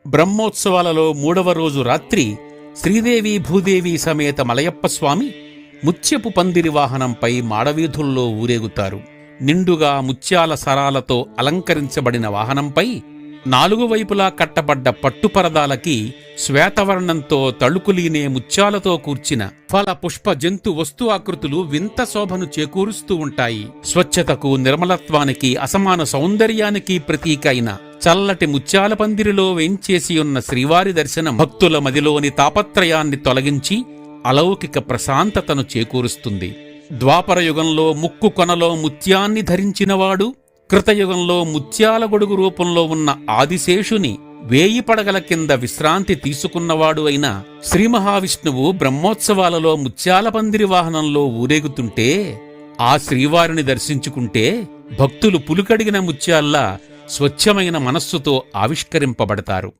బ్రహ్మోత్సవాలలో 3వ రోజు రాత్రి శ్రీదేవి భూదేవి సమేత మలయప్ప స్వామి ముత్యపు పందిరి వాహనంపై మాడవీధుల్లో ఊరేగుతారు. నిండుగా ముత్యాల సరాలతో అలంకరించబడిన వాహనంపై 4 వైపులా కట్టబడ్డ పట్టుపరదాలకి శ్వేతవర్ణంతో తళుకులీనే ముత్యాలతో కూర్చిన ఫల పుష్ప జంతు వస్తు ఆకృతులు వింత శోభను చేకూరుస్తూ ఉంటాయి. స్వచ్ఛతకు, నిర్మలత్వానికి, అసమాన సౌందర్యానికి ప్రతీక అయిన చల్లటి ముత్యాల పందిరిలో వేంచేసియున్న శ్రీవారి దర్శనం భక్తుల మదిలోని తాపత్రయాన్ని తొలగించి అలౌకిక ప్రశాంతతను చేకూరుస్తుంది. ద్వాపరయుగంలో ముక్కు కొనలో ముత్యాన్ని ధరించినవాడు, కృతయుగంలో ముత్యాల గొడుగు రూపంలో ఉన్న ఆదిశేషుని 1000 పడగల కింద విశ్రాంతి తీసుకున్నవాడు అయిన శ్రీ మహావిష్ణువు బ్రహ్మోత్సవాలలో ముత్యాల పందిరి వాహనంలో ఊరేగుతుంటే ఆ శ్రీవారిని దర్శించుకుంటే భక్తులు పులుకడిగిన ముత్యాల్లా స్వచ్ఛమైన మనస్సుతో ఆవిష్కరింపబడతారు.